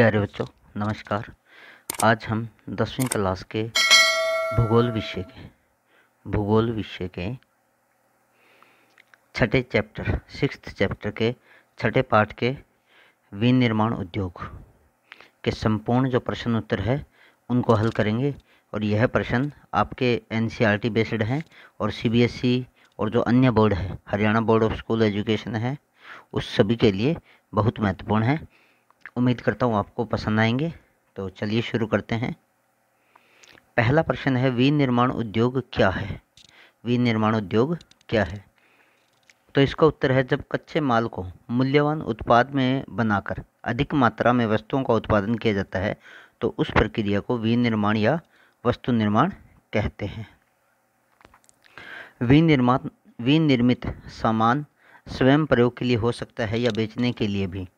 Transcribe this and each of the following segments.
प्यारे बच्चों, नमस्कार। आज हम 10वीं क्लास के भूगोल विषय के छठे चैप्टर 6th चैप्टर के छठे पाठ के विनिर्माण उद्योग के संपूर्ण जो प्रश्न उत्तर है उनको हल करेंगे। और यह प्रश्न आपके NCERT बेस्ड हैं और CBSE और जो अन्य बोर्ड है, Haryana board of school education है, उस सभी के लिए बहुत महत्वपूर्ण है। उम्मीद करता हूँ आपको पसंद आएंगे। तो चलिए शुरू करते हैं। पहला प्रश्न है, विनिर्माण उद्योग क्या है? विनिर्माण उद्योग क्या है? तो इसका उत्तर है, जब कच्चे माल को मूल्यवान उत्पाद में बनाकर अधिक मात्रा में वस्तुओं का उत्पादन किया जाता है तो उस प्रक्रिया को विनिर्माण या वस्तु निर्माण कहते हैं। विनिर्मित सामान स्वयं प्रयोग के लिए हो सकता है या बेचने के लिए भी।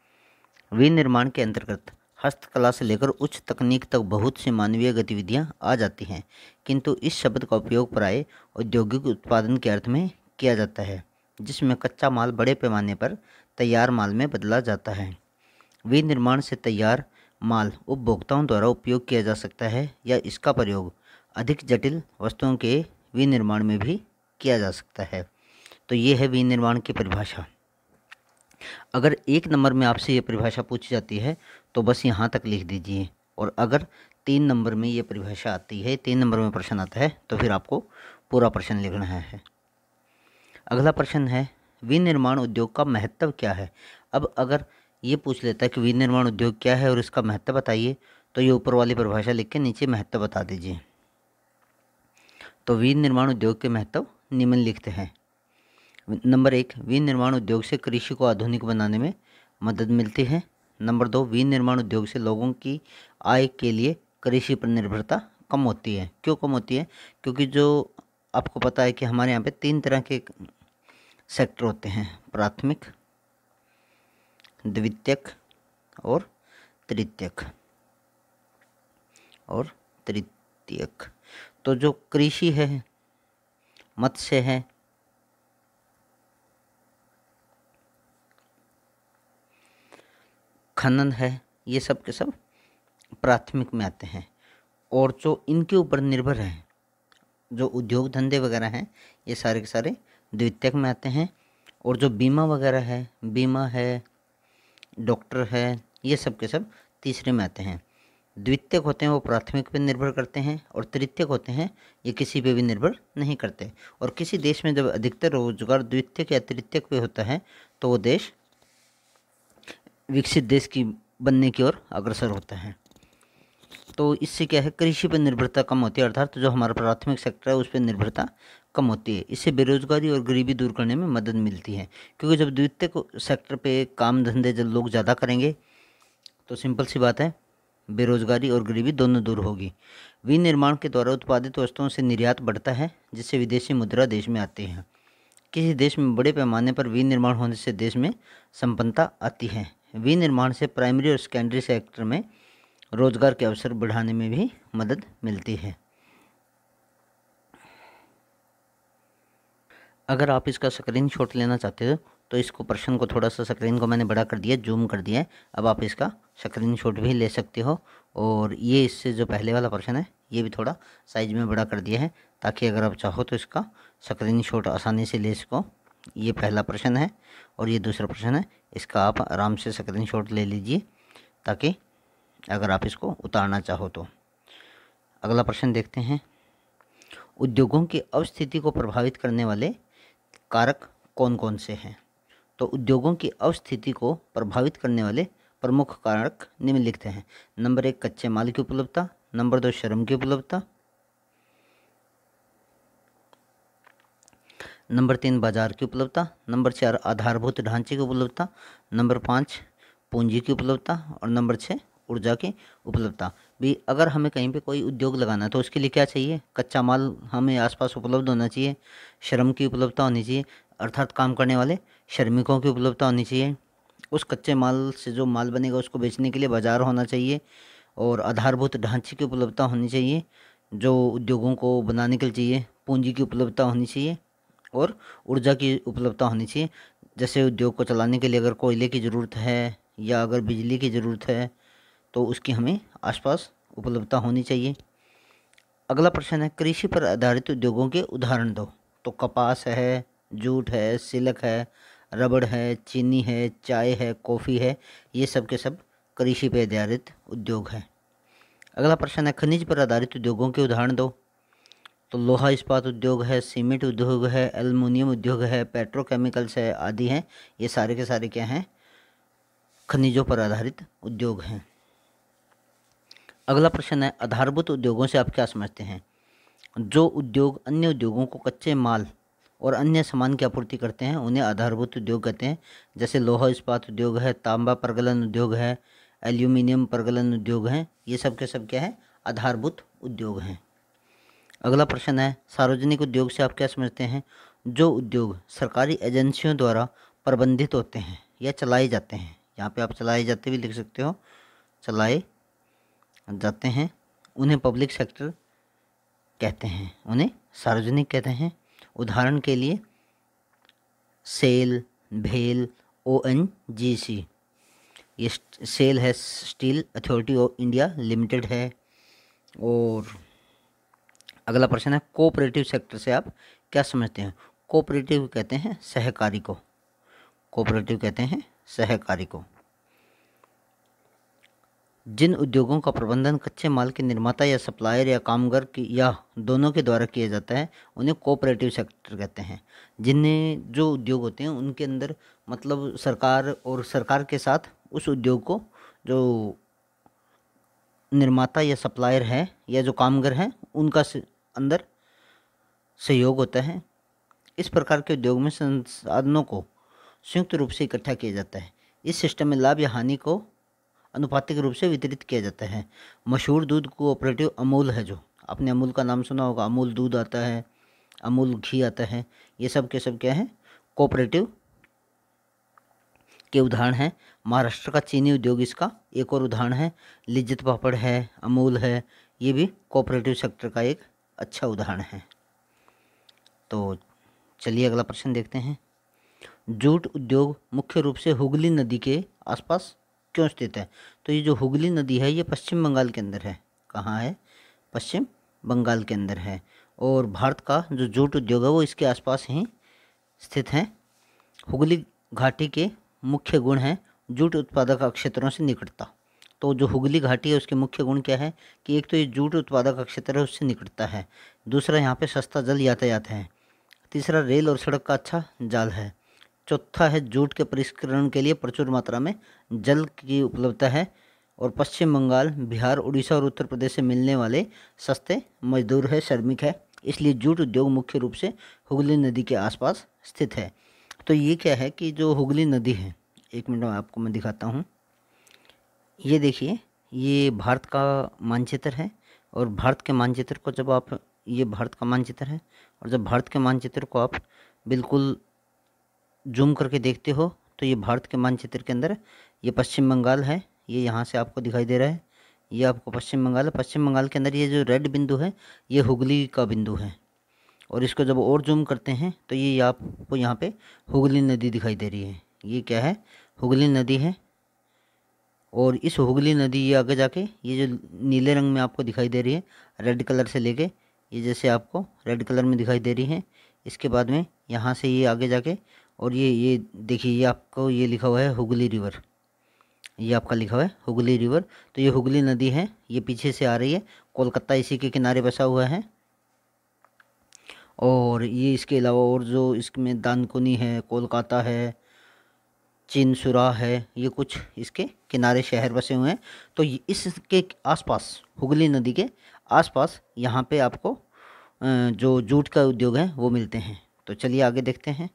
विनिर्माण के अंतर्गत हस्तकला से लेकर उच्च तकनीक तक बहुत सी मानवीय गतिविधियां आ जाती हैं, किंतु इस शब्द का उपयोग प्राय औद्योगिक उत्पादन के अर्थ में किया जाता है, जिसमें कच्चा माल बड़े पैमाने पर तैयार माल में बदला जाता है। विनिर्माण से तैयार माल उपभोक्ताओं द्वारा उपयोग किया जा सकता है या इसका प्रयोग अधिक जटिल वस्तुओं के विनिर्माण में भी किया जा सकता है। तो ये है विनिर्माण की परिभाषा। अगर 1 नंबर में आपसे ये परिभाषा पूछी जाती है तो बस यहाँ तक लिख दीजिए, और अगर 3 नंबर में ये परिभाषा आती है, 3 नंबर में प्रश्न आता है, तो फिर आपको पूरा प्रश्न लिखना है। अगला प्रश्न है, विनिर्माण उद्योग का महत्व क्या है? अब अगर ये पूछ लेता है कि विनिर्माण उद्योग क्या है और इसका महत्व बताइए, तो ये ऊपर वाली परिभाषा लिख के नीचे महत्व बता दीजिए। तो विनिर्माण उद्योग के महत्व निम्न लिखते हैं। नंबर 1, विनिर्माण उद्योग से कृषि को आधुनिक बनाने में मदद मिलती है। नंबर 2, विनिर्माण उद्योग से लोगों की आय के लिए कृषि पर निर्भरता कम होती है। क्यों कम होती है? क्योंकि जो आपको पता है कि हमारे यहाँ पे 3 तरह के सेक्टर होते हैं, प्राथमिक, द्वितीयक और तृतीयक। तो जो कृषि है, मत्स्य है, खनन है, ये सब के सब प्राथमिक में आते हैं। और जो इनके ऊपर निर्भर हैं, जो उद्योग धंधे वगैरह हैं, ये सारे के सारे द्वितीयक में आते हैं। और जो बीमा वगैरह है, बीमा है, डॉक्टर है, ये सब के सब तीसरे में आते हैं। द्वितीयक होते हैं वो प्राथमिक पे निर्भर करते हैं, और तृतीयक होते हैं ये किसी पे भी निर्भर नहीं करते। और किसी देश में जब अधिकतर रोजगार द्वितीयक या तृतीयक पे होता है तो वो देश विकसित देश की बनने की ओर अग्रसर होता है। तो इससे क्या है, कृषि पर निर्भरता कम होती है, अर्थात जो हमारा प्राथमिक सेक्टर है उस पर निर्भरता कम होती है। इससे बेरोजगारी और गरीबी दूर करने में मदद मिलती है, क्योंकि जब द्वितीयक सेक्टर पे काम धंधे जब लोग ज़्यादा करेंगे तो सिंपल सी बात है, बेरोजगारी और गरीबी दोनों दूर होगी। विनिर्माण के द्वारा उत्पादित वस्तुओं से निर्यात बढ़ता है, जिससे विदेशी मुद्रा देश में आती है। किसी देश में बड़े पैमाने पर विनिर्माण होने से देश में संपन्नता आती है। विनिर्माण से प्राइमरी और सेकेंडरी सेक्टर में रोजगार के अवसर बढ़ाने में भी मदद मिलती है। अगर आप इसका स्क्रीनशॉट लेना चाहते हो तो इसको प्रश्न को थोड़ा सा, स्क्रीन को मैंने बड़ा कर दिया, जूम कर दिया है। अब आप इसका स्क्रीनशॉट भी ले सकते हो। और ये इससे जो पहले वाला प्रश्न है ये भी थोड़ा साइज में बड़ा कर दिया है, ताकि अगर आप चाहो तो इसका स्क्रीनशॉट आसानी से ले सको। ये पहला प्रश्न है और ये दूसरा प्रश्न है, इसका आप आराम से स्क्रीनशॉट ले लीजिए, ताकि अगर आप इसको उतारना चाहो तो। अगला प्रश्न देखते हैं, उद्योगों की अवस्थिति को प्रभावित करने वाले कारक कौन कौन से हैं? तो उद्योगों की अवस्थिति को प्रभावित करने वाले प्रमुख कारक निम्नलिखित हैं। नंबर 1, कच्चे माल की उपलब्धता। नंबर 2, श्रम की उपलब्धता। नंबर 3, बाजार की उपलब्धता। नंबर 4, आधारभूत ढांचे की उपलब्धता। नंबर 5, पूंजी की उपलब्धता। और नंबर 6, ऊर्जा की उपलब्धता। भी अगर हमें कहीं पे कोई उद्योग लगाना है तो उसके लिए क्या चाहिए? कच्चा माल हमें आसपास उपलब्ध होना चाहिए, श्रम की उपलब्धता होनी चाहिए, अर्थात काम करने वाले श्रमिकों की उपलब्धता होनी चाहिए, उस कच्चे माल से जो माल बनेगा उसको बेचने के लिए बाजार होना चाहिए, और आधारभूत ढांचे की उपलब्धता होनी चाहिए जो उद्योगों को बनाने के लिए चाहिए, पूंजी की उपलब्धता होनी चाहिए, और ऊर्जा की उपलब्धता होनी चाहिए। जैसे उद्योग को चलाने के लिए अगर कोयले की ज़रूरत है या अगर बिजली की ज़रूरत है तो उसकी हमें आसपास उपलब्धता होनी चाहिए। अगला प्रश्न है, कृषि पर आधारित उद्योगों के उदाहरण दो। तो कपास है, जूट है, सिल्क है, रबड़ है, चीनी है, चाय है, कॉफ़ी है, ये सब के सब कृषि पर आधारित उद्योग हैं। अगला प्रश्न है, खनिज पर आधारित उद्योगों के उदाहरण दो। तो लोहा इस्पात उद्योग है, सीमेंट उद्योग है, एल्युमिनियम उद्योग है, पेट्रोकेमिकल्स है, आदि हैं। ये सारे के सारे क्या हैं? खनिजों पर आधारित उद्योग हैं। अगला प्रश्न है, आधारभूत उद्योगों से आप क्या समझते हैं? जो उद्योग अन्य उद्योगों को कच्चे माल और अन्य सामान की आपूर्ति करते हैं उन्हें आधारभूत उद्योग कहते हैं। जैसे लोहा इस्पात उद्योग है, तांबा प्रगलन उद्योग है, एल्यूमिनियम प्रगलन उद्योग हैं। ये सब के सब क्या है? आधारभूत उद्योग हैं। अगला प्रश्न है, सार्वजनिक उद्योग से आप क्या समझते हैं? जो उद्योग सरकारी एजेंसियों द्वारा प्रबंधित होते हैं या चलाए जाते हैं। यहाँ पे आप चलाए जाते भी लिख सकते हो, चलाए जाते हैं, उन्हें पब्लिक सेक्टर कहते हैं, उन्हें सार्वजनिक कहते हैं। उदाहरण के लिए सेल, भेल, ONGC। ये सेल है, steel authority of India limited है। और अगला प्रश्न है, कोऑपरेटिव सेक्टर से आप क्या समझते हैं? कोऑपरेटिव कहते हैं सहकारी को, कोऑपरेटिव कहते हैं सहकारी को। जिन उद्योगों का प्रबंधन कच्चे माल के निर्माता या सप्लायर या कामगार की या दोनों के द्वारा किया जाता है उन्हें कोऑपरेटिव सेक्टर कहते हैं। जिनमें जो उद्योग होते हैं उनके अंदर मतलब सरकार और सरकार के साथ उस उद्योग को जो निर्माता या सप्लायर है या जो कामगार हैं उनका अंदर सहयोग होता है। इस प्रकार के उद्योग में संसाधनों को संयुक्त रूप से इकट्ठा किया जाता है। इस सिस्टम में लाभ या हानि को अनुपातिक रूप से वितरित किया जाता है। मशहूर दूध कोऑपरेटिव अमूल है, जो आपने अमूल का नाम सुना होगा, अमूल दूध आता है, अमूल घी आता है, ये सब के सब क्या है? कोऑपरेटिव के उदाहरण हैं। महाराष्ट्र का चीनी उद्योग इसका एक और उदाहरण है। लिज्जत पापड़ है, अमूल है, ये भी कोऑपरेटिव सेक्टर का एक अच्छा उदाहरण है। तो चलिए अगला प्रश्न देखते हैं। जूट उद्योग मुख्य रूप से हुगली नदी के आसपास क्यों स्थित है? तो ये जो हुगली नदी है ये पश्चिम बंगाल के अंदर है। कहाँ है? पश्चिम बंगाल के अंदर है। और भारत का जो जूट उद्योग है वो इसके आसपास ही स्थित है। हुगली घाटी के मुख्य गुण हैं जूट उत्पादक क्षेत्रों से निकटता। तो जो हुगली घाटी है उसके मुख्य गुण क्या है कि एक तो ये जूट उत्पादक क्षेत्र है उससे निकटता है, दूसरा यहाँ पे सस्ता जल यातायात है, तीसरा रेल और सड़क का अच्छा जाल है, चौथा है जूट के परिष्करण के लिए प्रचुर मात्रा में जल की उपलब्धता है, और पश्चिम बंगाल, बिहार, उड़ीसा और उत्तर प्रदेश से मिलने वाले सस्ते मजदूर है, श्रमिक है। इसलिए जूट उद्योग मुख्य रूप से हुगली नदी के आसपास स्थित है। तो ये क्या है कि जो हुगली नदी है, एक मिनट में आपको मैं दिखाता हूँ। ये देखिए, ये भारत का मानचित्र है, और भारत के मानचित्र को जब आप, ये भारत का मानचित्र है, और जब भारत के मानचित्र को आप बिल्कुल जूम करके देखते हो तो ये भारत के मानचित्र के अंदर ये पश्चिम बंगाल है, ये यहाँ से आपको दिखाई दे रहा है, ये आपको पश्चिम बंगाल है। पश्चिम बंगाल के अंदर ये जो रेड बिंदु है ये हुगली का बिंदु है, और इसको जब और जूम करते हैं तो ये आपको यहाँ पे हुगली नदी दिखाई दे रही है। ये क्या है? हुगली नदी है। और इस हुगली नदी ये आगे जाके ये जो नीले रंग में आपको दिखाई दे रही है रेड कलर से लेके, ये जैसे आपको रेड कलर में दिखाई दे रही है, इसके बाद में यहाँ से ये आगे जाके, और ये देखिए, ये आपको ये लिखा हुआ है हुगली रिवर, ये आपका लिखा हुआ है हुगली रिवर। तो ये हुगली नदी है, ये पीछे से आ रही है, कोलकाता इसी के किनारे बसा हुआ है। और ये इसके अलावा और जो इसमें दानकुनी है, कोलकाता है, चिनसुरा है, ये कुछ इसके किनारे शहर बसे हुए हैं। तो इसके आसपास, हुगली नदी के आसपास यहाँ पे आपको जो जूट का उद्योग है वो मिलते हैं। तो चलिए आगे देखते हैं।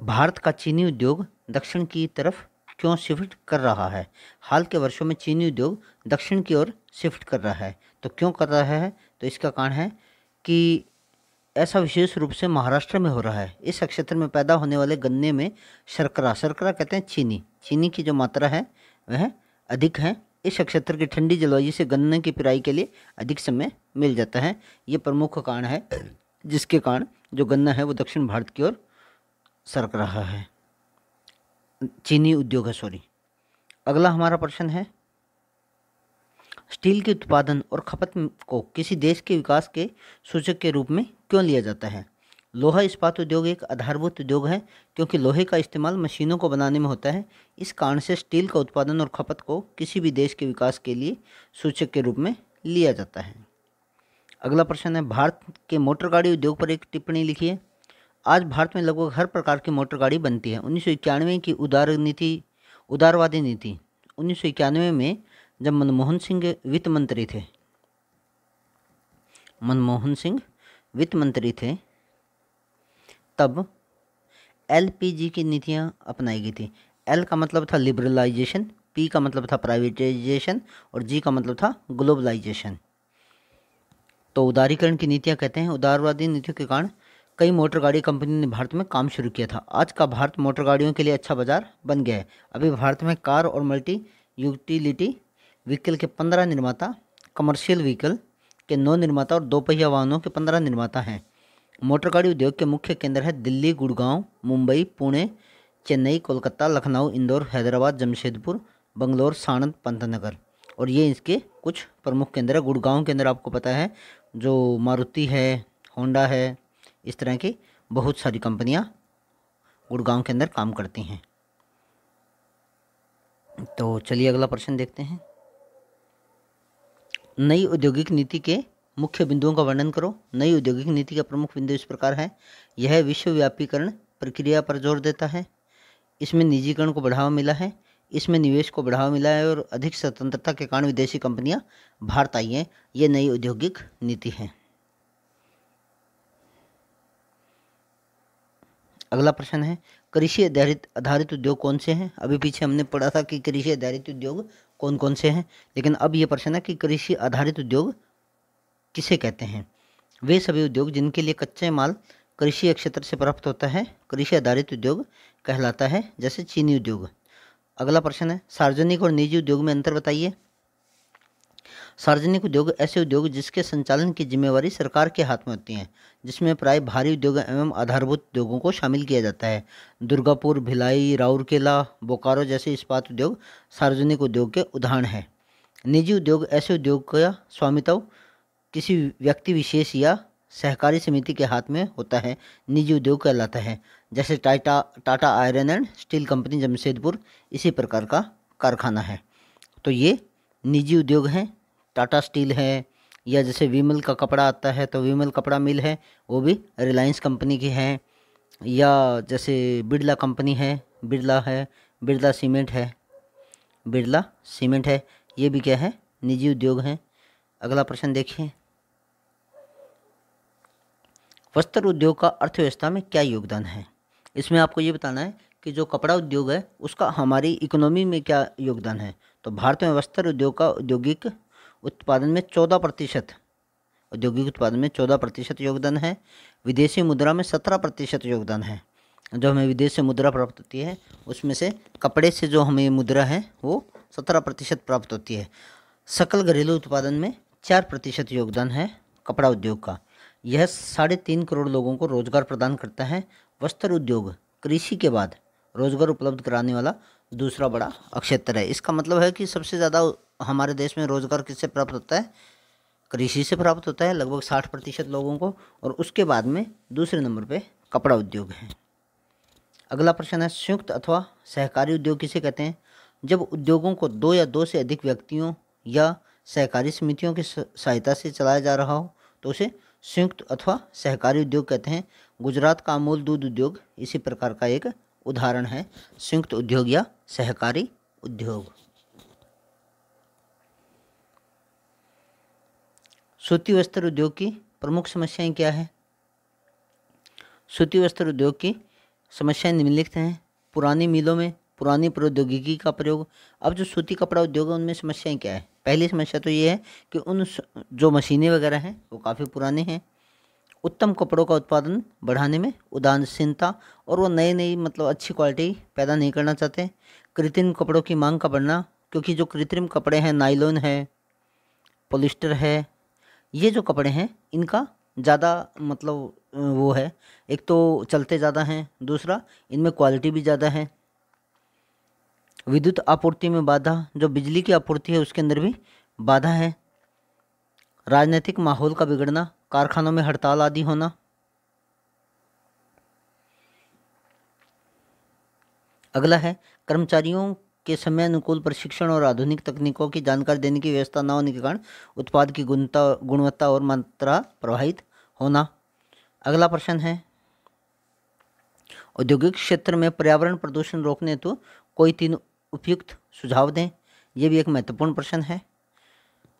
भारत का चीनी उद्योग दक्षिण की तरफ क्यों शिफ्ट कर रहा है? हाल के वर्षों में चीनी उद्योग दक्षिण की ओर शिफ्ट कर रहा है। तो क्यों कर रहा है? तो इसका कारण है कि ऐसा विशेष रूप से महाराष्ट्र में हो रहा है। इस क्षेत्र में पैदा होने वाले गन्ने में शर्करा, शर्करा कहते हैं चीनी, चीनी की जो मात्रा है वह अधिक है। इस क्षेत्र की ठंडी जलवायु से गन्ने की पिराई के लिए अधिक समय मिल जाता है। ये प्रमुख कारण है जिसके कारण जो गन्ना है वो दक्षिण भारत की ओर सरक रहा है, चीनी उद्योग है, सॉरी। अगला हमारा प्रश्न है, स्टील के उत्पादन और खपत को किसी देश के विकास के सूचक के रूप में क्यों लिया जाता है? लोहा इस्पात उद्योग एक आधारभूत उद्योग है क्योंकि लोहे का इस्तेमाल मशीनों को बनाने में होता है। इस कारण से स्टील का उत्पादन और खपत को किसी भी देश के विकास के लिए सूचक के रूप में लिया जाता है। अगला प्रश्न है, भारत के मोटर गाड़ी उद्योग पर एक टिप्पणी लिखिए। आज भारत में लगभग हर प्रकार की मोटर गाड़ी बनती है। 1991 की उदारवादी नीति 1991 में जब मनमोहन सिंह वित्त मंत्री थे तब एलपीजी की नीतियां अपनाई गई थी। एल का मतलब था लिबरलाइजेशन, पी का मतलब था प्राइवेटाइजेशन और जी का मतलब था ग्लोबलाइजेशन। तो उदारीकरण की नीतियां कहते हैं। उदारवादी नीतियों के कारण कई मोटर गाड़ी कंपनी ने भारत में काम शुरू किया था। आज का भारत मोटर गाड़ियों के लिए अच्छा बाजार बन गया है। अभी भारत में कार और मल्टी यूटिलिटी व्हीकल के 15 निर्माता, कमर्शियल व्हीकल के 9 निर्माता और दोपहिया वाहनों के 15 निर्माता हैं। मोटर गाड़ी उद्योग के मुख्य केंद्र है दिल्ली, गुड़गांव, मुंबई, पुणे, चेन्नई, कोलकाता, लखनऊ, इंदौर, हैदराबाद, जमशेदपुर, बंगलोर, साणंद, पंतनगर और ये इसके कुछ प्रमुख केंद्र है। गुड़गांव के अंदर आपको पता है जो मारुति है, होंडा है, इस तरह की बहुत सारी कंपनियां गुड़गांव के अंदर काम करती हैं। तो चलिए अगला प्रश्न देखते हैं। नई औद्योगिक नीति के मुख्य बिंदुओं का वर्णन करो। नई औद्योगिक नीति का प्रमुख बिंदु इस प्रकार है। यह विश्वव्यापीकरण प्रक्रिया पर जोर देता है। इसमें निजीकरण को बढ़ावा मिला है। इसमें निवेश को बढ़ावा मिला है और अधिक स्वतंत्रता के कारण विदेशी कंपनियां भारत आई हैं। ये नई औद्योगिक नीति है। अगला प्रश्न है, कृषि आधारित उद्योग कौन से हैं? अभी पीछे हमने पढ़ा था कि कृषि आधारित उद्योग कौन कौन से हैं, लेकिन अब ये प्रश्न है कि कृषि आधारित उद्योग किसे कहते हैं? वे सभी उद्योग जिनके लिए कच्चे माल कृषि क्षेत्र से प्राप्त होता है कृषि आधारित उद्योग कहलाता है, जैसे चीनी उद्योग। अगला प्रश्न है, सार्वजनिक और निजी उद्योग में अंतर बताइए। सार्वजनिक उद्योग ऐसे उद्योग जिसके संचालन की जिम्मेवारी सरकार के हाथ में होती है, जिसमें प्राय भारी उद्योग एवं आधारभूत उद्योगों को शामिल किया जाता है। दुर्गापुर, भिलाई, राउरकेला, बोकारो जैसे इस्पात उद्योग सार्वजनिक उद्योग के उदाहरण हैं। निजी उद्योग ऐसे उद्योग का स्वामित्व किसी व्यक्ति विशेष या सहकारी समिति के हाथ में होता है, निजी उद्योग कहलाता है। जैसे Tata iron and steel company Jamshedpur इसी प्रकार का कारखाना है। तो ये निजी उद्योग हैं। टाटा स्टील है, या जैसे विमल का कपड़ा आता है तो विमल कपड़ा मिल है, वो भी रिलायंस कंपनी की है। या जैसे बिरला कंपनी है, बिरला सीमेंट है, ये भी क्या है? निजी उद्योग हैं। अगला प्रश्न देखिए, वस्त्र उद्योग का अर्थव्यवस्था में क्या योगदान है? इसमें आपको ये बताना है कि जो कपड़ा उद्योग है उसका हमारी इकोनॉमी में क्या योगदान है। तो भारत में वस्त्र उद्योग का औद्योगिक उत्पादन में 14% योगदान है। विदेशी मुद्रा में 17% योगदान है। जो हमें विदेश से मुद्रा प्राप्त होती है उसमें से कपड़े से जो हमें मुद्रा है वो 17% प्राप्त होती है। सकल घरेलू उत्पादन में 4% योगदान है कपड़ा उद्योग का। यह 3.5 करोड़ लोगों को रोजगार प्रदान करता है। वस्त्र उद्योग कृषि के बाद रोजगार उपलब्ध कराने वाला दूसरा बड़ा क्षेत्र है। इसका मतलब है कि सबसे ज़्यादा हमारे देश में रोजगार किससे प्राप्त होता है? कृषि से प्राप्त होता है, लगभग 60% लोगों को, और उसके बाद में दूसरे नंबर पे कपड़ा उद्योग है। अगला प्रश्न है, संयुक्त अथवा सहकारी उद्योग किसे कहते हैं? जब उद्योगों को 2 या 2 से अधिक व्यक्तियों या सहकारी समितियों की सहायता से चलाया जा रहा हो तो उसे संयुक्त अथवा सहकारी उद्योग कहते हैं। गुजरात का अमूल दूध उद्योग इसी प्रकार का एक उदाहरण है, संयुक्त उद्योग या सहकारी उद्योग। सूती वस्त्र उद्योग की प्रमुख समस्याएं क्या है? सूती वस्त्र उद्योग की समस्याएं निम्नलिखित हैं। पुरानी मिलों में पुरानी प्रौद्योगिकी का प्रयोग। अब जो सूती कपड़ा उद्योग है उनमें समस्याएं क्या है? पहली समस्या तो ये है कि उन जो मशीनें वगैरह हैं वो काफ़ी पुराने हैं। उत्तम कपड़ों का उत्पादन बढ़ाने में उदासीनता, और वो नई मतलब अच्छी क्वालिटी पैदा नहीं करना चाहते। कृत्रिम कपड़ों की मांग का बढ़ना, क्योंकि जो कृत्रिम कपड़े हैं, नायलॉन है, पॉलिस्टर है, ये जो कपड़े हैं इनका ज़्यादा मतलब वो है, एक तो चलते ज़्यादा हैं, दूसरा इनमें क्वालिटी भी ज़्यादा है। विद्युत आपूर्ति में बाधा, जो बिजली की आपूर्ति है उसके अंदर भी बाधा है। राजनीतिक माहौल का बिगड़ना, कारखानों में हड़ताल आदि होना। अगला है कर्मचारियों के समय अनुकूल प्रशिक्षण और आधुनिक तकनीकों की जानकारी देने की व्यवस्था न होने के कारण उत्पाद की गुणवत्ता और मात्रा प्रभावित होना। अगला प्रश्न है औद्योगिक क्षेत्र में पर्यावरण प्रदूषण रोकने हेतु कोई 3 उपयुक्त सुझाव दें। यह भी एक महत्वपूर्ण प्रश्न है।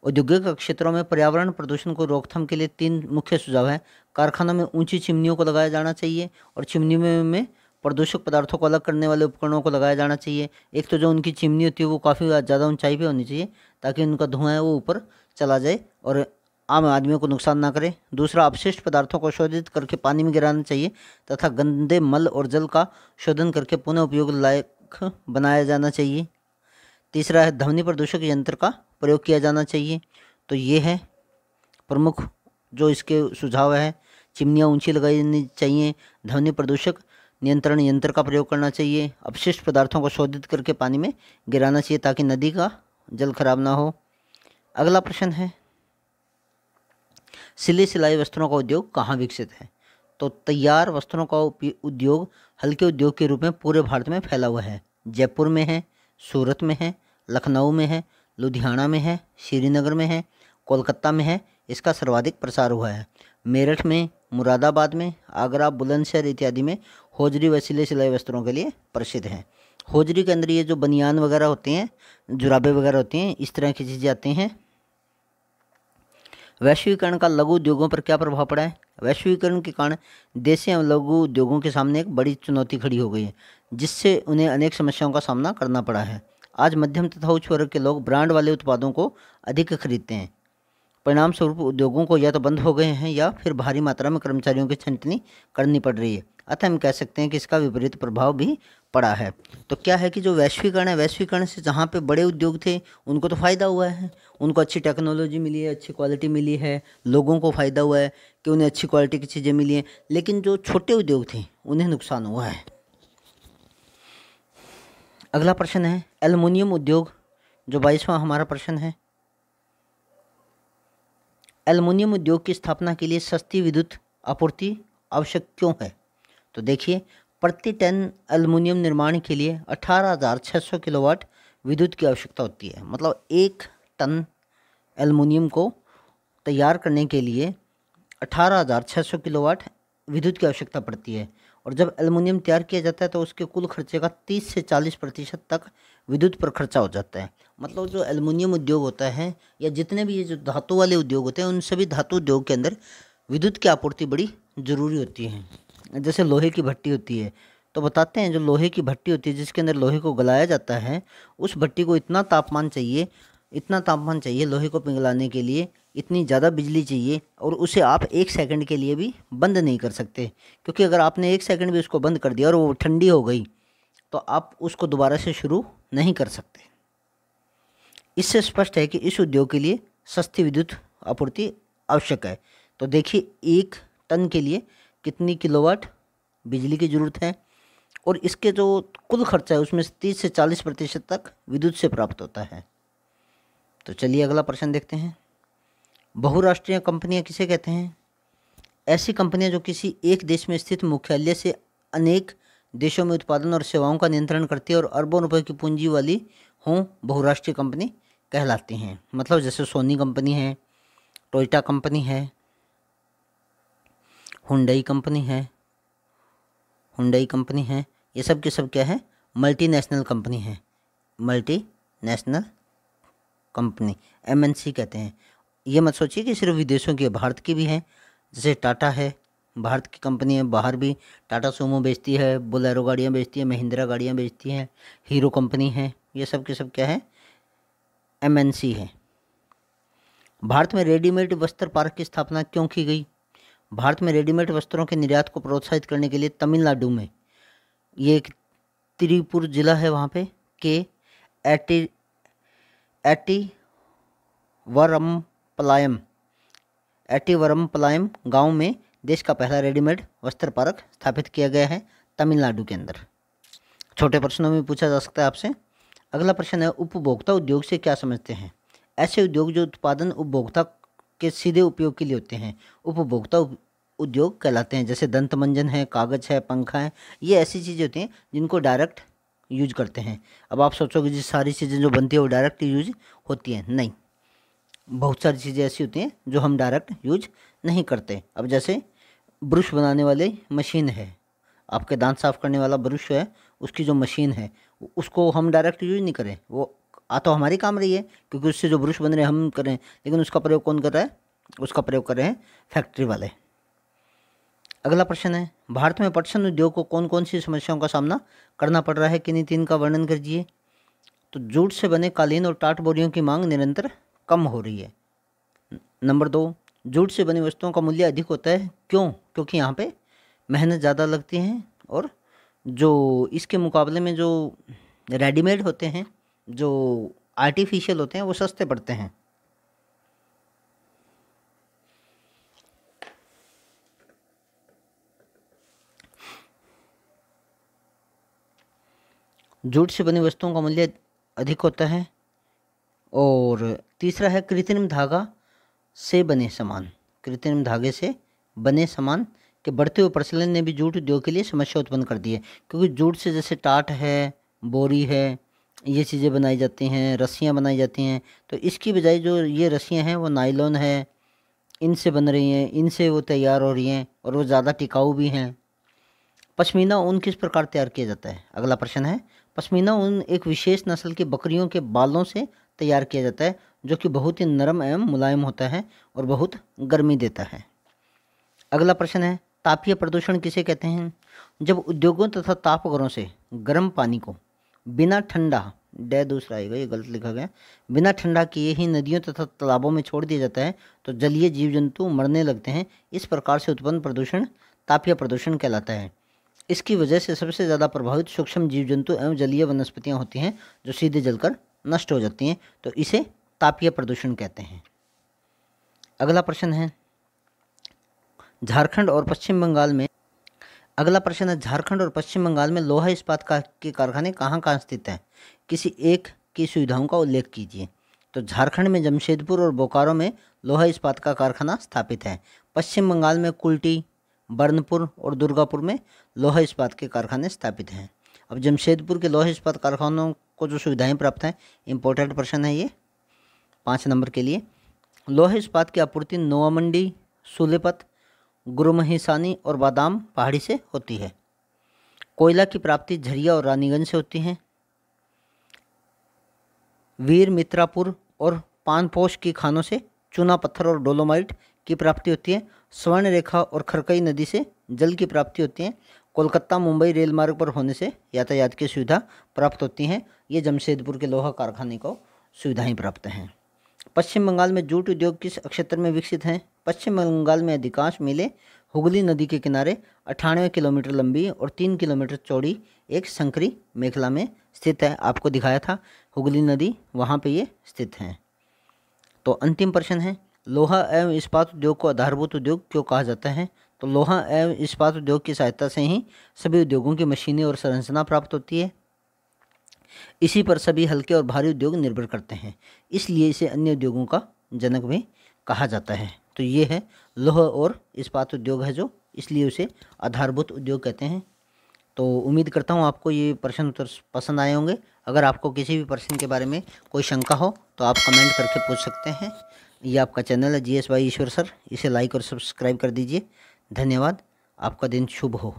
औद्योगिक क्षेत्रों में पर्यावरण प्रदूषण को रोकथाम के लिए 3 मुख्य सुझाव हैं। कारखानों में ऊंची चिमनियों को लगाया जाना चाहिए और चिमनी में प्रदूषक पदार्थों को अलग करने वाले उपकरणों को लगाया जाना चाहिए। एक तो जो उनकी चिमनी होती है वो काफ़ी ज़्यादा ऊंचाई पे होनी चाहिए ताकि उनका धुआं है वो ऊपर चला जाए और आम आदमियों को नुकसान ना करे। दूसरा, अपशिष्ट पदार्थों को शोधित करके पानी में गिराना चाहिए तथा गंदे मल और जल का शोधन करके पुनः उपयोग लायक बनाया जाना चाहिए। तीसरा है ध्वनि प्रदूषक यंत्र का प्रयोग किया जाना चाहिए। तो ये है प्रमुख जो इसके सुझाव है। चिमनियाँ ऊंची लगाई जानी चाहिए, ध्वनि प्रदूषक नियंत्रण यंत्र का प्रयोग करना चाहिए, अपशिष्ट पदार्थों को शोधित करके पानी में गिराना चाहिए ताकि नदी का जल खराब ना हो। अगला प्रश्न है सिले सिलाई वस्त्रों का उद्योग कहाँ विकसित है। तो तैयार वस्त्रों का उद्योग हल्के उद्योग के रूप में पूरे भारत में फैला हुआ है। जयपुर में है, सूरत में है, लखनऊ में है, लुधियाना में है, श्रीनगर में है, कोलकाता में है। इसका सर्वाधिक प्रसार हुआ है। मेरठ में, मुरादाबाद में, आगरा, बुलंदशहर इत्यादि में होजरी व सिले सिलाई वस्त्रों के लिए प्रसिद्ध है। होजरी के अंदर ये जो बनियान वगैरह होते हैं, जुराबे वगैरह होती हैं, इस तरह की चीज़ें आती हैं। वैश्वीकरण का लघु उद्योगों पर क्या प्रभाव पड़ा है। वैश्वीकरण के कारण देशी एवं लघु उद्योगों के सामने एक बड़ी चुनौती खड़ी हो गई है जिससे उन्हें अनेक समस्याओं का सामना करना पड़ा है। आज मध्यम तथा उच्च वर्ग के लोग ब्रांड वाले उत्पादों को अधिक खरीदते हैं। परिणाम स्वरूप उद्योगों को या तो बंद हो गए हैं या फिर भारी मात्रा में कर्मचारियों की छंटनी करनी पड़ रही है। अतः हम कह सकते हैं कि इसका विपरीत प्रभाव भी पड़ा है। तो क्या है कि जो वैश्वीकरण है, वैश्वीकरण से जहाँ पे बड़े उद्योग थे उनको तो फ़ायदा हुआ है, उनको अच्छी टेक्नोलॉजी मिली है, अच्छी क्वालिटी मिली है, लोगों को फ़ायदा हुआ है कि उन्हें अच्छी क्वालिटी की चीज़ें मिली हैं। लेकिन जो छोटे उद्योग थे उन्हें नुकसान हुआ है। अगला प्रश्न है एल्युमिनियम उद्योग, जो 22वां हमारा प्रश्न है। एल्युमिनियम उद्योग की स्थापना के लिए सस्ती विद्युत आपूर्ति आवश्यक क्यों है। तो देखिए, प्रति टन एल्युमिनियम निर्माण के लिए 18,600 किलोवाट विद्युत की आवश्यकता होती है। मतलब 1 टन एल्युमिनियम को तैयार करने के लिए 18,600 किलोवाट विद्युत की आवश्यकता पड़ती है। और जब एल्युमिनियम तैयार किया जाता है तो उसके कुल खर्चे का 30 से 40% तक विद्युत पर खर्चा हो जाता है। मतलब जो एल्युमिनियम उद्योग होता है या जितने भी ये जो धातु वाले उद्योग होते हैं उन सभी धातु उद्योग के अंदर विद्युत की आपूर्ति बड़ी ज़रूरी होती है। जैसे लोहे की भट्टी होती है तो बताते हैं जो लोहे की भट्टी होती है जिसके अंदर लोहे को गलाया जाता है, उस भट्टी को इतना तापमान चाहिए लोहे को पिघलाने के लिए, इतनी ज़्यादा बिजली चाहिए और उसे आप 1 सेकंड के लिए भी बंद नहीं कर सकते। क्योंकि अगर आपने 1 सेकंड भी उसको बंद कर दिया और वो ठंडी हो गई तो आप उसको दोबारा से शुरू नहीं कर सकते। इससे स्पष्ट है कि इस उद्योग के लिए सस्ती विद्युत आपूर्ति आवश्यक है। तो देखिए 1 टन के लिए कितनी किलोवाट बिजली की ज़रूरत है और इसके जो कुल खर्चा है उसमें से 30 से 40% तक विद्युत से प्राप्त होता है। तो चलिए अगला प्रश्न देखते हैं। बहुराष्ट्रीय कंपनियां किसे कहते हैं। ऐसी कंपनियां जो किसी एक देश में स्थित मुख्यालय से अनेक देशों में उत्पादन और सेवाओं का नियंत्रण करती है और अरबों रुपए की पूंजी वाली हों, बहुराष्ट्रीय कंपनी कहलाती हैं। मतलब जैसे सोनी कंपनी है, टोयोटा कंपनी है, हुंडई कंपनी है, ये सब के सब क्या है, मल्टीनेशनल कंपनी है। मल्टीनेशनल कंपनी MNC कहते हैं। ये मत सोचिए कि सिर्फ विदेशों की है, भारत की भी हैं। जैसे टाटा है, भारत की कंपनी है, बाहर भी टाटा सूमो बेचती है, बोलेरो गाड़ियाँ बेचती है, महिंद्रा गाड़ियाँ बेचती हैं, हीरो कंपनी है। ये सब के सब क्या है, MNC है। भारत में रेडीमेड वस्त्र पार्क की स्थापना क्यों की गई। भारत में रेडीमेड वस्त्रों के निर्यात को प्रोत्साहित करने के लिए तमिलनाडु में, ये एक तिरुपुर जिला है वहाँ पे, के एटीवरमपलायम गांव में देश का पहला रेडीमेड वस्त्र पार्क स्थापित किया गया है तमिलनाडु के अंदर। छोटे प्रश्नों में पूछा जा सकता है आपसे। अगला प्रश्न है, उपभोक्ता उद्योग से क्या समझते हैं? ऐसे उद्योग जो उत्पादन उपभोक्ता के सीधे उपयोग के लिए होते हैं उपभोक्ता उद्योग कहलाते हैं। जैसे दंत मंजन है, कागज़ है, पंखा है, ये ऐसी चीज़ें होती हैं जिनको डायरेक्ट यूज करते हैं। अब आप सोचोगे जी सारी चीज़ें जो बनती है वो डायरेक्ट यूज होती हैं, नहीं, बहुत सारी चीज़ें ऐसी होती हैं जो हम डायरेक्ट यूज नहीं करते। अब जैसे ब्रश बनाने वाली मशीन है, आपके दांत साफ करने वाला ब्रश है, उसकी जो मशीन है उसको हम डायरेक्ट यूज नहीं करें, वो तो हमारी काम रही है क्योंकि उससे जो ब्रश बन रहे हैं हम करें, लेकिन उसका प्रयोग कौन कर रहा है? उसका प्रयोग कर रहे हैं फैक्ट्री वाले। अगला प्रश्न है, भारत में पटसन उद्योग को कौन कौन सी समस्याओं का सामना करना पड़ रहा है, किन्हीं तीन का वर्णन कीजिए। तो जूट से बने कालीन और टाट बोरियों की मांग निरंतर कम हो रही है। नंबर 2, जूट से बनी वस्तुओं का मूल्य अधिक होता है, क्यों? क्योंकि यहाँ पे मेहनत ज़्यादा लगती है और जो इसके मुकाबले में जो रेडीमेड होते हैं, जो आर्टिफिशियल होते हैं, वो सस्ते पड़ते हैं। जूट से बनी वस्तुओं का मूल्य अधिक होता है। और तीसरा है कृत्रिम धागा से बने सामान। कृत्रिम धागे से बने सामान के बढ़ते हुए प्रचलन ने भी जूट उद्योग के लिए समस्या उत्पन्न कर दी है, क्योंकि जूट से जैसे टाट है, बोरी है, ये चीज़ें बनाई जाती हैं, रस्सियाँ बनाई जाती हैं। तो इसकी बजाय जो ये रस्सियाँ हैं वो नायलॉन है, इनसे बन रही हैं, इनसे वो तैयार हो रही हैं और वो ज़्यादा टिकाऊ भी हैं। पश्मीना ऊन किस प्रकार तैयार किया जाता है? अगला प्रश्न है, पश्मीना ऊन एक विशेष नस्ल की बकरियों के बालों से तैयार किया जाता है, जो कि बहुत ही नरम एवं मुलायम होता है और बहुत गर्मी देता है। अगला प्रश्न है, तापीय प्रदूषण किसे कहते हैं? जब उद्योगों तथा तापघरों से गर्म पानी को बिना ठंडा, दूसरा आएगा, ये गलत लिखा गया, बिना ठंडा किए ही नदियों तथा तालाबों में छोड़ दिया जाता है तो जलीय जीव जंतु मरने लगते हैं। इस प्रकार से उत्पन्न प्रदूषण तापीय प्रदूषण कहलाता है। इसकी वजह से सबसे ज़्यादा प्रभावित सूक्ष्म जीव जंतु एवं जलीय वनस्पतियाँ होती हैं जो सीधे जलकर नष्ट हो जाती हैं, तो इसे तापीय प्रदूषण कहते हैं। अगला प्रश्न है, झारखंड और पश्चिम बंगाल में लोहा इस्पात के कारखाने कहाँ कहाँ स्थित हैं? किसी एक की सुविधाओं का उल्लेख कीजिए। तो झारखंड में जमशेदपुर और बोकारो में लोहा इस्पात का कारखाना स्थापित है। पश्चिम बंगाल में कुल्टी, बर्नपुर और दुर्गापुर में लोहा इस्पात के कारखाने स्थापित हैं। अब जमशेदपुर के लोहा इस्पात कारखानों को जो सुविधाएं प्राप्त हैं, इंपॉर्टेंट प्रश्न है ये 5 नंबर के लिए। लोहा इस्पात की आपूर्ति नोआमंडी, सूलेपत, गुरुमहिसानी और बादाम पहाड़ी से होती है। कोयला की प्राप्ति झरिया और रानीगंज से होती है। वीर मित्रापुर और पानपोश की खानों से चूना पत्थर और डोलोमाइट की प्राप्ति होती है। स्वर्ण रेखा और खरकई नदी से जल की प्राप्ति होती है। कोलकाता मुंबई रेल मार्ग पर होने से यातायात की सुविधा प्राप्त होती हैं। ये जमशेदपुर के लोहा कारखाने को सुविधाएं प्राप्त हैं। पश्चिम बंगाल में जूट उद्योग किस क्षेत्र में विकसित हैं? पश्चिम बंगाल में अधिकांश मिलें हुगली नदी के किनारे 98 किलोमीटर लंबी और 3 किलोमीटर चौड़ी एक संकरी मेखला में स्थित है। आपको दिखाया था हुगली नदी, वहाँ पे ये स्थित हैं। तो अंतिम प्रश्न है, लोहा एवं इस्पात उद्योग को आधारभूत उद्योग क्यों कहा जाता है? तो लोहा एवं इस्पात उद्योग की सहायता से ही सभी उद्योगों की मशीनें और संरचना प्राप्त होती है। इसी पर सभी हल्के और भारी उद्योग निर्भर करते हैं, इसलिए इसे अन्य उद्योगों का जनक भी कहा जाता है। तो ये है लोहा और इस्पात उद्योग है जो, इसलिए उसे आधारभूत उद्योग कहते हैं। तो उम्मीद करता हूँ आपको ये प्रश्न उत्तर पसंद आए होंगे। अगर आपको किसी भी प्रश्न के बारे में कोई शंका हो तो आप कमेंट करके पूछ सकते हैं। ये आपका चैनल है GS बाई ईश्वर सर, इसे लाइक और सब्सक्राइब कर दीजिए। धन्यवाद। आपका दिन शुभ हो।